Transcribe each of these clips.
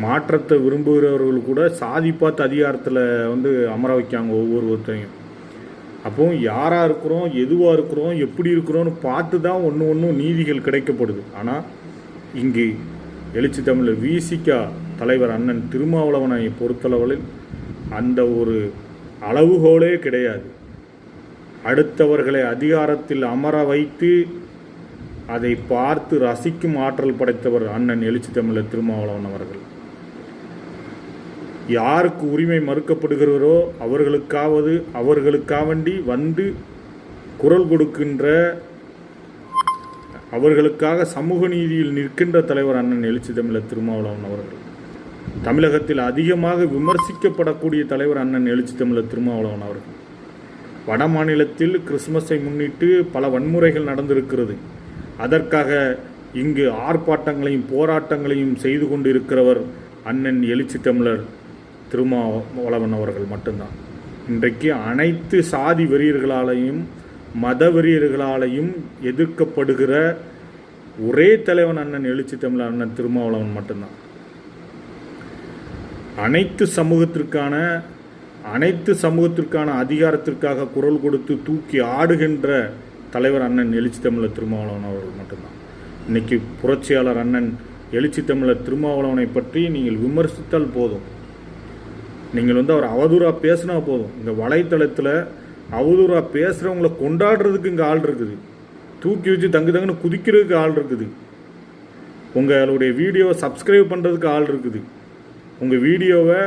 மாற்றத்தை விரும்புகிறவர்கள் கூட சாதி பார்த்து அதிகாரத்தில் வந்து அமர வைக்காங்க ஒவ்வொருத்தரையும். அப்போ யாராக இருக்கிறோம், எதுவாக இருக்கிறோம், எப்படி இருக்கிறோன்னு பார்த்து தான் ஒன்றும் நீதிகள் கிடைக்கப்படுது. ஆனால் இங்கு எழுச்சி தமிழர் விசிகா தலைவர் அண்ணன் திருமாவளவனை பொறுத்தளவில் அந்த ஒரு அளவுகோலே கிடையாது. அடுத்தவர்களை அதிகாரத்தில் அமர வைத்து அதை பார்த்து ரசிக்கும் ஆற்றல் படைத்தவர் அண்ணன் எழுச்சி தமிழர் திருமாவளவன் அவர்கள். யாருக்கு உரிமை மறுக்கப்படுகிறோ அவர்களுக்காவண்டி வந்து குரல் கொடுக்கின்ற, அவர்களுக்காக சமூக நீதியில் நிற்கின்ற தலைவர் அண்ணன் எழுச்சி தமிழர் திருமாவளவன் அவர்கள். தமிழகத்தில் அதிகமாக விமர்சிக்கப்படக்கூடிய தலைவர் அண்ணன் எழுச்சி தமிழர் திருமாவளவன் அவர்கள். வட மாநிலத்தில் கிறிஸ்துமஸை முன்னிட்டு பல வன்முறைகள் நடந்திருக்கிறது. அதற்காக இங்கு ஆர்ப்பாட்டங்களையும் போராட்டங்களையும் செய்து கொண்டிருக்கிறவர் அண்ணன் எழுச்சி தமிழர் திருமாவளவன் அவர்கள் மட்டும்தான். இன்றைக்கு அனைத்து சாதி வெறியர்களாலையும் மத வெறியர்களாலையும் எதிர்க்கப்படுகிற ஒரே தலைவன் அண்ணன் எழுச்சி தமிழர் அண்ணன் திருமாவளவன் மட்டும்தான். அனைத்து சமூகத்திற்கான அதிகாரத்திற்காக குரல் கொடுத்து தூக்கி ஆடுகின்ற தலைவர் அண்ணன் எழுச்சி தமிழர் திருமாவளவன் அவர்கள் மட்டும்தான். இன்னைக்கு புரட்சியாளர் அண்ணன் எழுச்சி தமிழர் திருமாவளவனை பற்றி நீங்கள் விமர்சித்தால் போதும், நீங்கள் வந்து அவர் அவதூறாக பேசினா போதும், இந்த வலைத்தளத்தில் அவதூறாக பேசுகிறவங்களை கொண்டாடுறதுக்கு இங்கே ஆள் இருக்குது, தூக்கி வச்சு தங்குன்னு குதிக்கிறதுக்கு ஆள் இருக்குது, உங்களுடைய வீடியோவை சப்ஸ்கிரைப் பண்ணுறதுக்கு ஆள் இருக்குது, உங்கள் வீடியோவை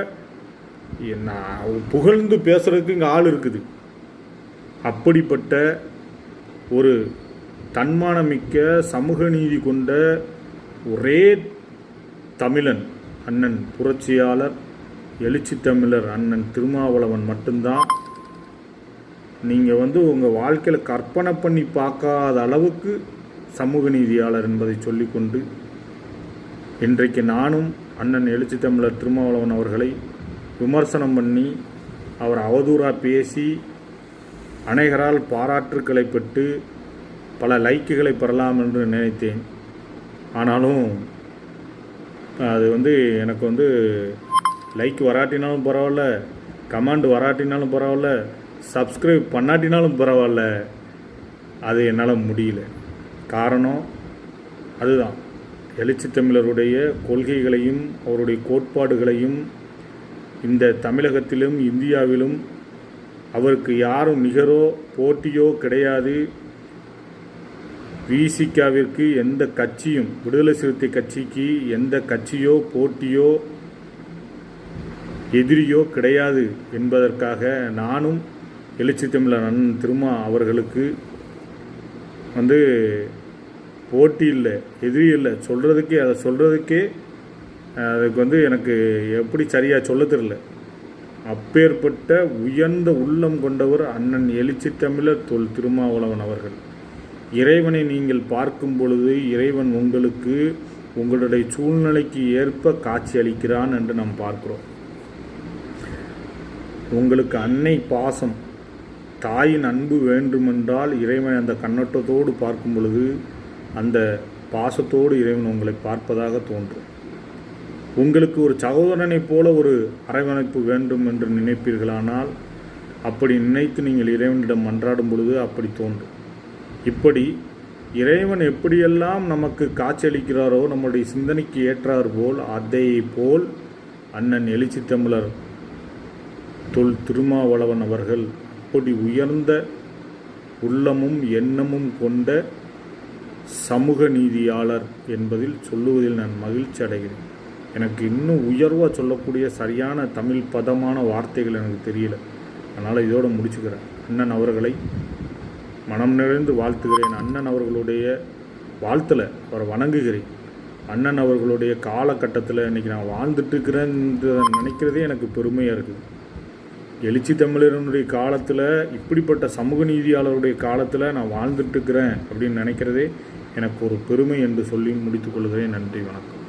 புகழ்ந்து பேசுகிறதுக்கு இங்கே ஆள் இருக்குது. அப்படிப்பட்ட ஒரு தன்மானமிக்க சமூக நீதி கொண்ட ஒரே தமிழன் அண்ணன் புரட்சியாளர் எழுச்சி தமிழர் அண்ணன் திருமாவளவன் மட்டும்தான். நீங்கள் வந்து உங்கள் வாழ்க்கையில் கற்பனை பண்ணி பார்க்காத அளவுக்கு சமூக நீதியாளர் என்பதை சொல்லிக்கொண்டு இன்றைக்கு நானும் அண்ணன் எழுச்சி தமிழர் திருமாவளவன் அவர்களை விமர்சனம் பண்ணி அவர் அவதூறாக பேசி அநேகரால் பாராட்டுக்களை பெற்று பல லைக்குகளை பெறலாம் என்று நினைத்தேன். ஆனாலும் அது வந்து எனக்கு வந்து லைக் வராட்டினாலும் பரவாயில்ல, கமெண்ட் வராட்டினாலும் பரவாயில்ல, சப்ஸ்கிரைப் பண்ணாட்டினாலும் பரவாயில்ல, அது என்னால் முடியல. காரணம் அதுதான், எழுச்சி தமிழருடைய கொள்கைகளையும் அவருடைய கோட்பாடுகளையும் இந்த தமிழகத்திலும் இந்தியாவிலும் அவருக்கு யாரும் நிகரோ போட்டியோ கிடையாது. விசிகாவிற்கு எந்த கட்சியும், விடுதலை சிறுத்தை கட்சிக்கு எந்த கட்சியோ போட்டியோ எதிரியோ கிடையாது என்பதற்காக நானும் எழுச்சி தமிழர் அண்ணன் திருமா அவர்களுக்கு வந்து போட்டி இல்லை, எதிரி இல்லை, அதை சொல்கிறதுக்கே அதுக்கு வந்து எனக்கு எப்படி சரியாக சொல்ல தெரியல. அப்பேற்பட்ட உயர்ந்த உள்ளம் கொண்டவர் அண்ணன் எழுச்சி தமிழர் திருமாவளவன் அவர்கள். இறைவனை நீங்கள் பார்க்கும் பொழுது இறைவன் உங்களுக்கு உங்களுடைய சூழ்நிலைக்கு ஏற்ப காட்சி அளிக்கிறான் என்று நாம் பார்க்கிறோம். உங்களுக்கு அன்னை பாசம், தாயின் அன்பு வேண்டுமென்றால் இறைவனை அந்த கண்ணோட்டத்தோடு பார்க்கும் பொழுது அந்த பாசத்தோடு இறைவன் உங்களை பார்ப்பதாக தோன்றும். உங்களுக்கு ஒரு சகோதரனைப் போல ஒரு அரவணைப்பு வேண்டும் என்று நினைப்பீர்களானால் அப்படி நினைத்து நீங்கள் இறைவனிடம் மன்றாடும் பொழுது அப்படி தோன்றும். இப்படி இறைவன் எப்படியெல்லாம் நமக்கு காட்சியளிக்கிறாரோ நம்முடைய சிந்தனைக்கு ஏற்றார் போல் அதை போல் அண்ணன் எழுச்சி தமிழர் திருமாவளவன் அவர்கள் அப்படி உயர்ந்த உள்ளமும் எண்ணமும் கொண்ட சமூக நீதியாளர் என்பதில் சொல்லுவதில் நான் மகிழ்ச்சி அடைகிறேன். எனக்கு இன்னும் உயர்வாக சொல்லக்கூடிய சரியான தமிழ் பதமான வார்த்தைகள் எனக்கு தெரியல. அதனால் இதோடு முடிச்சுக்கிறேன். அண்ணன் அவர்களை மனம் நிறைந்து வாழ்த்துகிறேன். அண்ணன் அவர்களுடைய வாழ்த்தில் அவரை வணங்குகிறேன். அண்ணன் அவர்களுடைய காலகட்டத்தில் இன்றைக்கி நான் வாழ்ந்துட்டுருக்கிறேன் நினைக்கிறதே எனக்கு பெருமையாக இருக்குது. எழுச்சி தமிழருடைய காலத்தில், இப்படிப்பட்ட சமூக நீதியாளருடைய காலத்தில் நான் வாழ்ந்துட்டுருக்கிறேன் அப்படின்னு நினைக்கிறதே எனக்கு ஒரு பெருமை என்று சொல்லி முடித்துக்கொள்கிறேன். நன்றி, வணக்கம்.